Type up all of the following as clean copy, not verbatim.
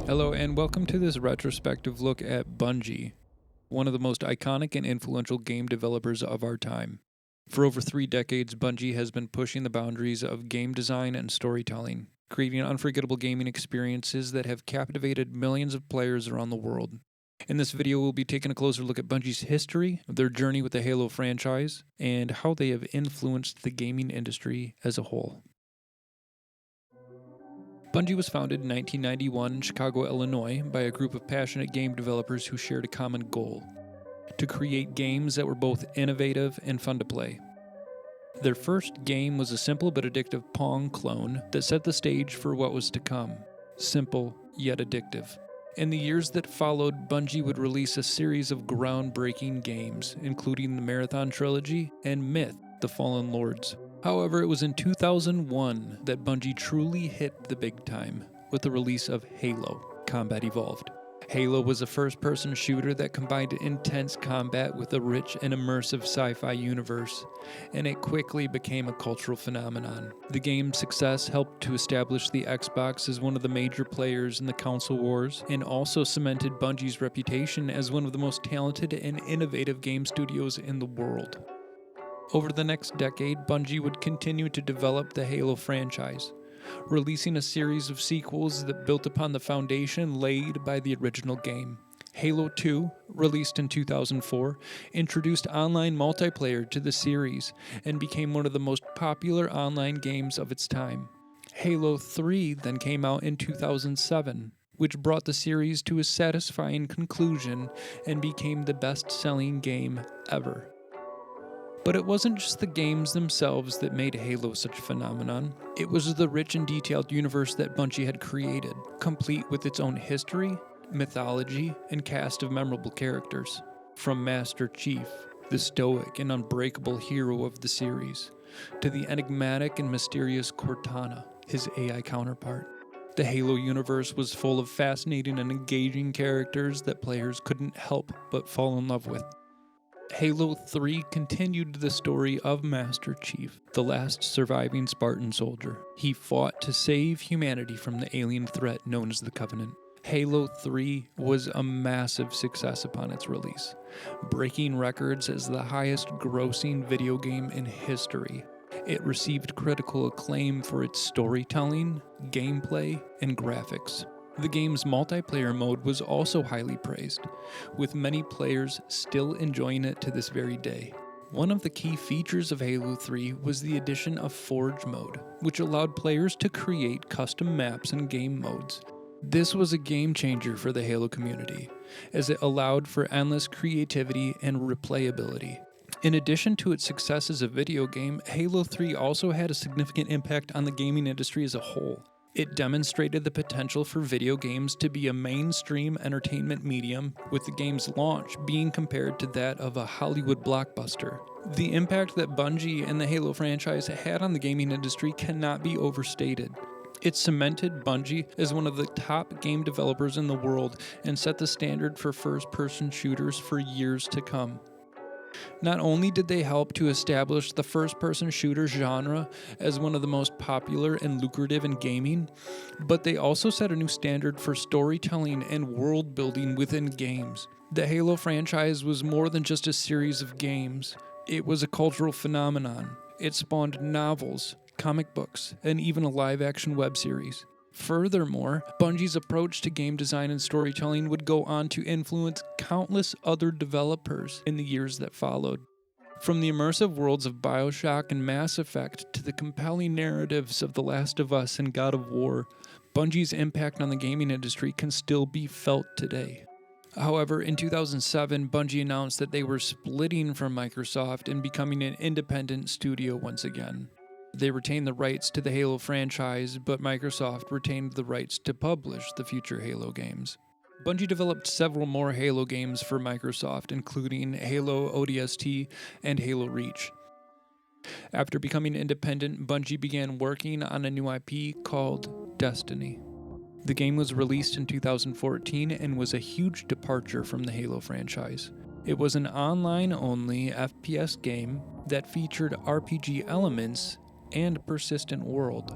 Hello and welcome to this retrospective look at Bungie, one of the most iconic and influential game developers of our time. For over 3 decades, Bungie has been pushing the boundaries of game design and storytelling, creating unforgettable gaming experiences that have captivated millions of players around the world. In this video, we'll be taking a closer look at Bungie's history, their journey with the Halo franchise, and how they have influenced the gaming industry as a whole. Bungie was founded in 1991 in Chicago, Illinois, by a group of passionate game developers who shared a common goal: to create games that were both innovative and fun to play. Their first game was a simple but addictive Pong clone that set the stage for what was to come: simple yet addictive. In the years that followed, Bungie would release a series of groundbreaking games, including the Marathon Trilogy and Myth: The Fallen Lords. However, it was in 2001 that Bungie truly hit the big time with the release of Halo: Combat Evolved. Halo was a first-person shooter that combined intense combat with a rich and immersive sci-fi universe, and it quickly became a cultural phenomenon. The game's success helped to establish the Xbox as one of the major players in the console wars, and also cemented Bungie's reputation as one of the most talented and innovative game studios in the world. Over the next decade, Bungie would continue to develop the Halo franchise, releasing a series of sequels that built upon the foundation laid by the original game. Halo 2, released in 2004, introduced online multiplayer to the series and became one of the most popular online games of its time. Halo 3 then came out in 2007, which brought the series to a satisfying conclusion and became the best-selling game ever. But it wasn't just the games themselves that made Halo such a phenomenon. It was the rich and detailed universe that Bungie had created, complete with its own history, mythology, and cast of memorable characters. From Master Chief, the stoic and unbreakable hero of the series, to the enigmatic and mysterious Cortana, his AI counterpart. The Halo universe was full of fascinating and engaging characters that players couldn't help but fall in love with. Halo 3 continued the story of Master Chief, the last surviving Spartan soldier. He fought to save humanity from the alien threat known as the Covenant. Halo 3 was a massive success upon its release, breaking records as the highest grossing video game in history. It received critical acclaim for its storytelling, gameplay, and graphics. The game's multiplayer mode was also highly praised, with many players still enjoying it to this very day. One of the key features of Halo 3 was the addition of Forge mode, which allowed players to create custom maps and game modes. This was a game changer for the Halo community, as it allowed for endless creativity and replayability. In addition to its success as a video game, Halo 3 also had a significant impact on the gaming industry as a whole. It demonstrated the potential for video games to be a mainstream entertainment medium, with the game's launch being compared to that of a Hollywood blockbuster. The impact that Bungie and the Halo franchise had on the gaming industry cannot be overstated. It cemented Bungie as one of the top game developers in the world and set the standard for first-person shooters for years to come. Not only did they help to establish the first-person shooter genre as one of the most popular and lucrative in gaming, but they also set a new standard for storytelling and world-building within games. The Halo franchise was more than just a series of games. It was a cultural phenomenon. It spawned novels, comic books, and even a live-action web series. Furthermore, Bungie's approach to game design and storytelling would go on to influence countless other developers in the years that followed. From the immersive worlds of BioShock and Mass Effect to the compelling narratives of The Last of Us and God of War, Bungie's impact on the gaming industry can still be felt today. However, in 2007, Bungie announced that they were splitting from Microsoft and becoming an independent studio once again. They retained the rights to the Halo franchise, but Microsoft retained the rights to publish the future Halo games. Bungie developed several more Halo games for Microsoft, including Halo ODST and Halo Reach. After becoming independent, Bungie began working on a new IP called Destiny. The game was released in 2014 and was a huge departure from the Halo franchise. It was an online-only FPS game that featured RPG elements and persistent world.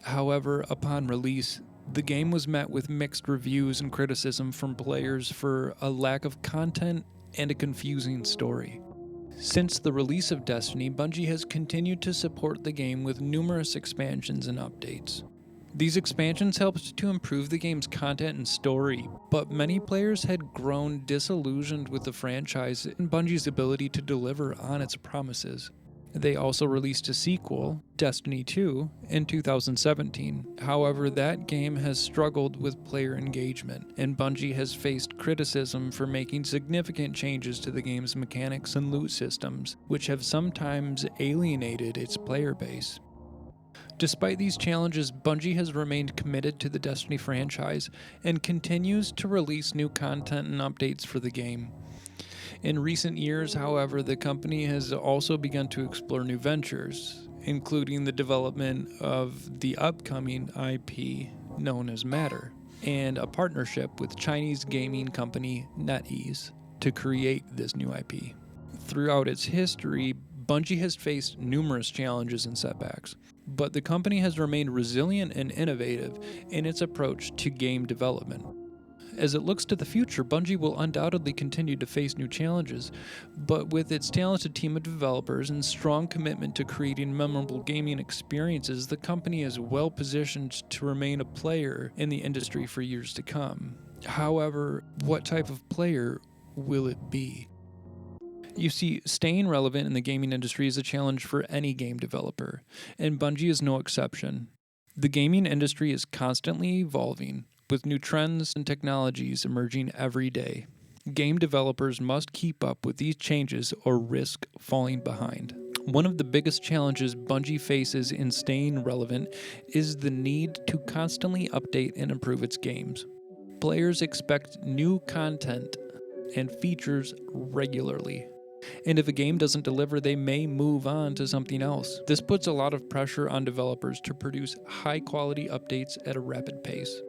However, upon release, The game was met with mixed reviews and criticism from players for a lack of content and a confusing story. Since the release of Destiny, Bungie has continued to support the game with numerous expansions and updates. These expansions helped to improve the game's content and story, but many players had grown disillusioned with the franchise and Bungie's ability to deliver on its promises. They also released a sequel, Destiny 2, in 2017. However, that game has struggled with player engagement, and Bungie has faced criticism for making significant changes to the game's mechanics and loot systems, which have sometimes alienated its player base. Despite these challenges, Bungie has remained committed to the Destiny franchise and continues to release new content and updates for the game. In recent years, however, the company has also begun to explore new ventures, including the development of the upcoming IP known as Matter, and a partnership with Chinese gaming company NetEase to create this new IP. Throughout its history, Bungie has faced numerous challenges and setbacks, but the company has remained resilient and innovative in its approach to game development. As it looks to the future, Bungie will undoubtedly continue to face new challenges, but with its talented team of developers and strong commitment to creating memorable gaming experiences, the company is well positioned to remain a player in the industry for years to come. However, what type of player will it be? You see, staying relevant in the gaming industry is a challenge for any game developer, and Bungie is no exception. The gaming industry is constantly evolving, with new trends and technologies emerging every day. Game developers must keep up with these changes or risk falling behind. One of the biggest challenges Bungie faces in staying relevant is the need to constantly update and improve its games. Players expect new content and features regularly, and if a game doesn't deliver, they may move on to something else. This puts a lot of pressure on developers to produce high-quality updates at a rapid pace.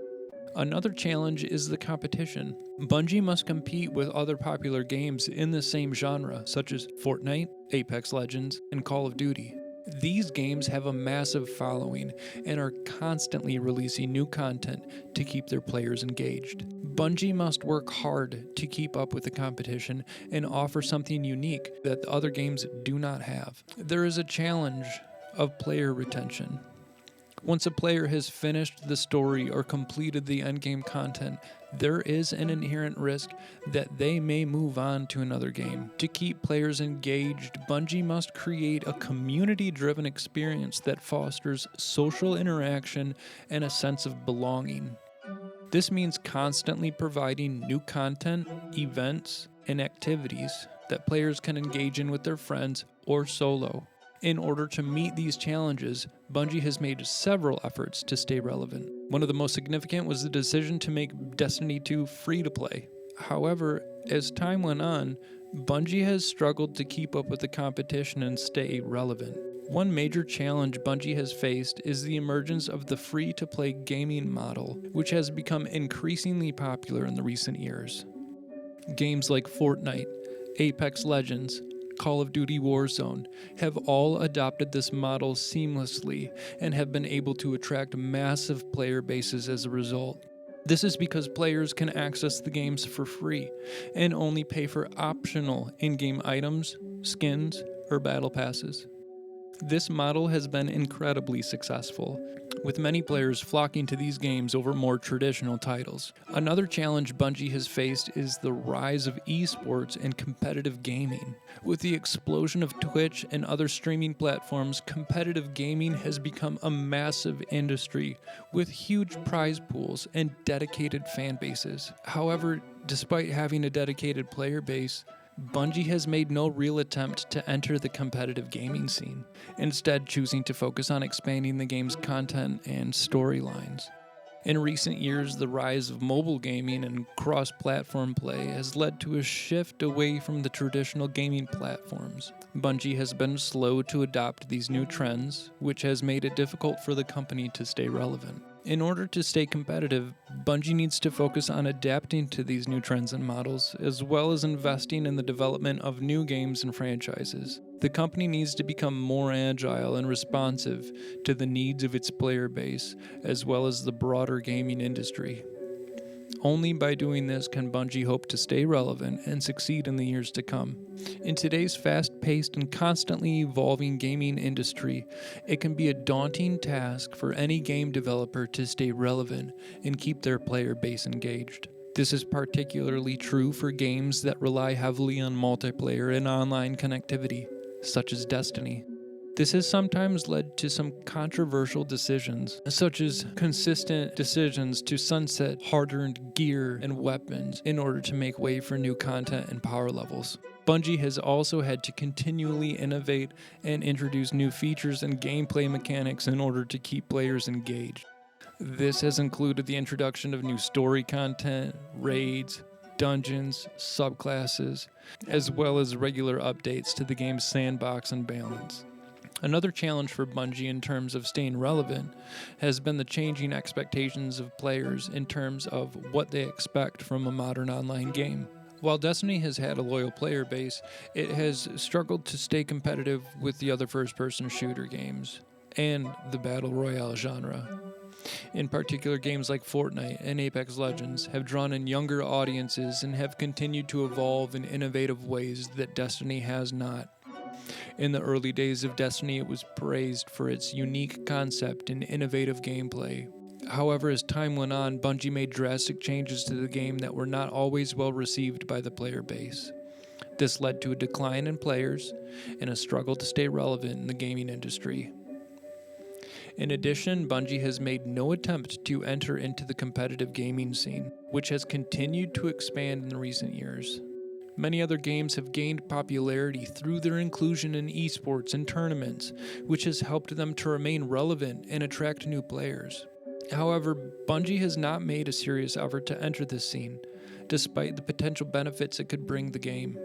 Another challenge is the competition. Bungie must compete with other popular games in the same genre, such as Fortnite, Apex Legends, and Call of Duty. These games have a massive following and are constantly releasing new content to keep their players engaged. Bungie must work hard to keep up with the competition and offer something unique that the other games do not have. There is a challenge of player retention. Once a player has finished the story or completed the endgame content, there is an inherent risk that they may move on to another game. To keep players engaged, Bungie must create a community-driven experience that fosters social interaction and a sense of belonging. This means constantly providing new content, events, and activities that players can engage in with their friends or solo. In order to meet these challenges, Bungie has made several efforts to stay relevant. One of the most significant was the decision to make Destiny 2 free to play. However, as time went on, Bungie has struggled to keep up with the competition and stay relevant. One major challenge Bungie has faced is the emergence of the free-to-play gaming model, which has become increasingly popular in the recent years. Games like Fortnite, Apex Legends, Call of Duty Warzone have all adopted this model seamlessly and have been able to attract massive player bases as a result. This is because players can access the games for free and only pay for optional in-game items, skins, or battle passes. This model has been incredibly successful, with many players flocking to these games over more traditional titles. Another challenge Bungie has faced is the rise of esports and competitive gaming. With the explosion of Twitch and other streaming platforms, competitive gaming has become a massive industry with huge prize pools and dedicated fan bases. However, despite having a dedicated player base, Bungie has made no real attempt to enter the competitive gaming scene, instead choosing to focus on expanding the game's content and storylines. In recent years, the rise of mobile gaming and cross-platform play has led to a shift away from the traditional gaming platforms. Bungie has been slow to adopt these new trends, which has made it difficult for the company to stay relevant. In order to stay competitive, Bungie needs to focus on adapting to these new trends and models, as well as investing in the development of new games and franchises. The company needs to become more agile and responsive to the needs of its player base, as well as the broader gaming industry. Only by doing this can Bungie hope to stay relevant and succeed in the years to come. In today's fast-paced and constantly evolving gaming industry, it can be a daunting task for any game developer to stay relevant and keep their player base engaged. This is particularly true for games that rely heavily on multiplayer and online connectivity, such as Destiny. This has sometimes led to some controversial decisions, such as consistent decisions to sunset hard-earned gear and weapons in order to make way for new content and power levels. Bungie has also had to continually innovate and introduce new features and gameplay mechanics in order to keep players engaged. This has included the introduction of new story content, raids, dungeons, subclasses, as well as regular updates to the game's sandbox and balance. Another challenge for Bungie in terms of staying relevant has been the changing expectations of players in terms of what they expect from a modern online game. While Destiny has had a loyal player base, it has struggled to stay competitive with the other first-person shooter games and the Battle Royale genre. In particular, games like Fortnite and Apex Legends have drawn in younger audiences and have continued to evolve in innovative ways that Destiny has not. In the early days of Destiny, it was praised for its unique concept and innovative gameplay. However, as time went on, Bungie made drastic changes to the game that were not always well received by the player base. This led to a decline in players and a struggle to stay relevant in the gaming industry. In addition, Bungie has made no attempt to enter into the competitive gaming scene, which has continued to expand in recent years. Many other games have gained popularity through their inclusion in esports and tournaments, which has helped them to remain relevant and attract new players. However, Bungie has not made a serious effort to enter this scene, despite the potential benefits it could bring the game.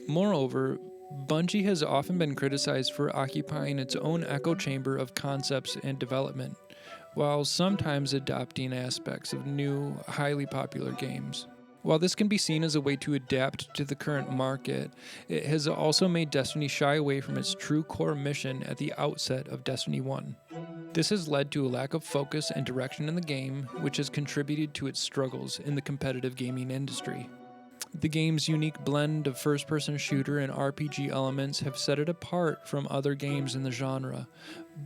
Moreover, Bungie has often been criticized for occupying its own echo chamber of concepts and development, while sometimes adopting aspects of new, highly popular games. While this can be seen as a way to adapt to the current market, it has also made Destiny shy away from its true core mission at the outset of Destiny 1. This has led to a lack of focus and direction in the game, which has contributed to its struggles in the competitive gaming industry. The game's unique blend of first-person shooter and RPG elements have set it apart from other games in the genre,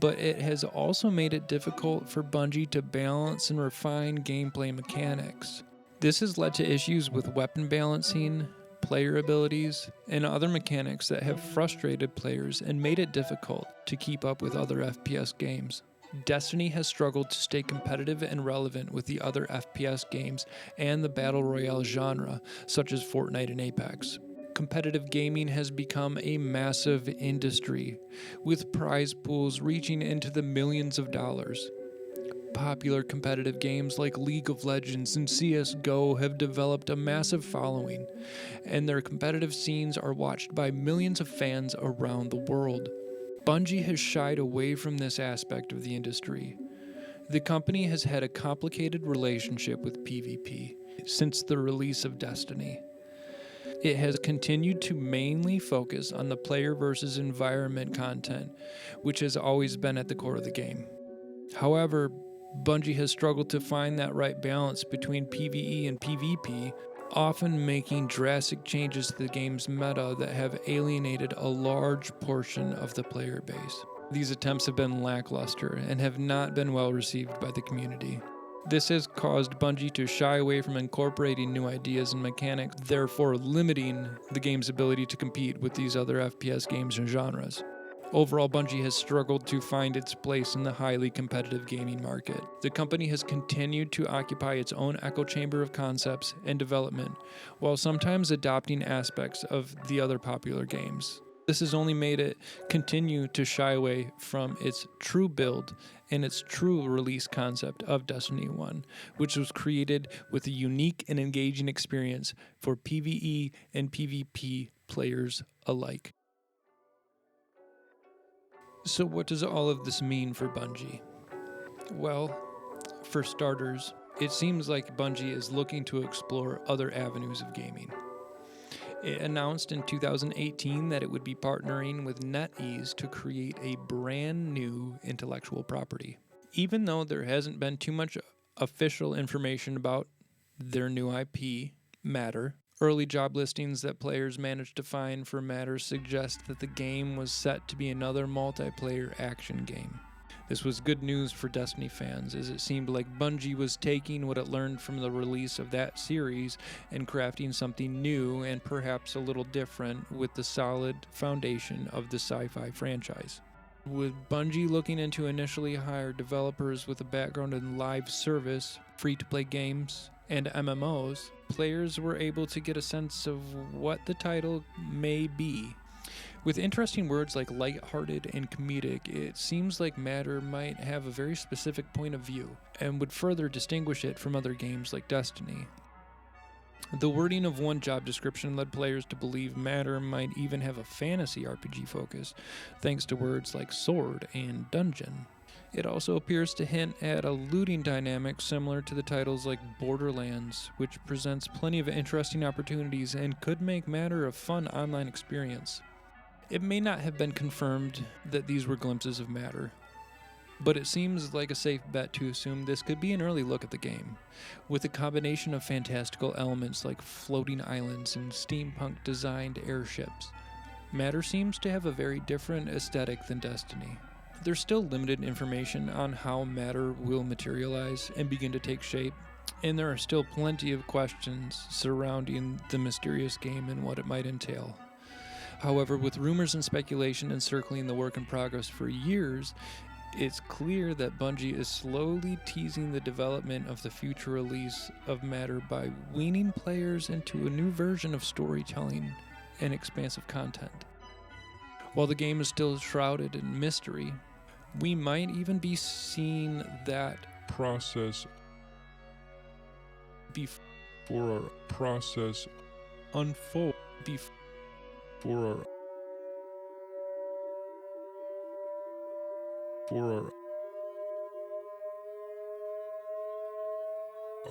but it has also made it difficult for Bungie to balance and refine gameplay mechanics. This has led to issues with weapon balancing, player abilities, and other mechanics that have frustrated players and made it difficult to keep up with other FPS games. Destiny has struggled to stay competitive and relevant with the other FPS games and the Battle Royale genre, such as Fortnite and Apex. Competitive gaming has become a massive industry, with prize pools reaching into the millions of dollars. Popular competitive games like League of Legends and CS:GO have developed a massive following, and their competitive scenes are watched by millions of fans around the world. Bungie has shied away from this aspect of the industry. The company has had a complicated relationship with PvP since the release of Destiny. It has continued to mainly focus on the player versus environment content, which has always been at the core of the game. However, Bungie has struggled to find that right balance between PvE and PvP, often making drastic changes to the game's meta that have alienated a large portion of the player base. These attempts have been lackluster and have not been well received by the community. This has caused Bungie to shy away from incorporating new ideas and mechanics, therefore limiting the game's ability to compete with these other FPS games and genres. Overall, Bungie has struggled to find its place in the highly competitive gaming market. The company has continued to occupy its own echo chamber of concepts and development, while sometimes adopting aspects of the other popular games. This has only made it continue to shy away from its true build and its true release concept of Destiny 1, which was created with a unique and engaging experience for PvE and PvP players alike. So what does all of this mean for Bungie? Well, For starters, it seems like Bungie is looking to explore other avenues of gaming. It announced in 2018 that it would be partnering with NetEase to create a brand new intellectual property. Even though there hasn't been too much official information about their new IP, Matter, early job listings that players managed to find for Matter suggest that the game was set to be another multiplayer action game. This was good news for Destiny fans, as it seemed like Bungie was taking what it learned from the release of that series and crafting something new and perhaps a little different with the solid foundation of the sci-fi franchise. With Bungie looking into initially hire developers with a background in live service, free-to-play games, and MMOs, players were able to get a sense of what the title may be. With interesting words like lighthearted and comedic, it seems like Matter might have a very specific point of view and would further distinguish it from other games like Destiny. The wording of one job description led players to believe Matter might even have a fantasy RPG focus, thanks to words like sword and dungeon. It also appears to hint at a looting dynamic similar to the titles like Borderlands, which presents plenty of interesting opportunities and could make Matter a fun online experience. It may not have been confirmed that these were glimpses of Matter, but it seems like a safe bet to assume this could be an early look at the game, with a combination of fantastical elements like floating islands and steampunk-designed airships. Matter seems to have a very different aesthetic than Destiny. There's still limited information on how Matter will materialize and begin to take shape, and there are still plenty of questions surrounding the mysterious game and what it might entail. However, with rumors and speculation encircling the work in progress for years, it's clear that Bungie is slowly teasing the development of the future release of Matter by weaning players into a new version of storytelling and expansive content. While the game is still shrouded in mystery, we might even be seeing that process before our process unfold before our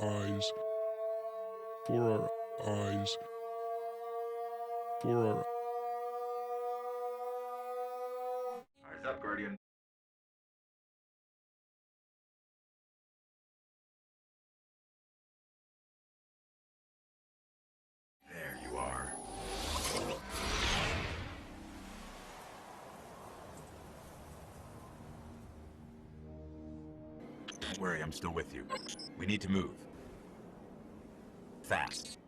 eyes, for our eyes, for our Eyes up, Guardian. There you are. Don't worry, I'm still with you. We need to move. Fast.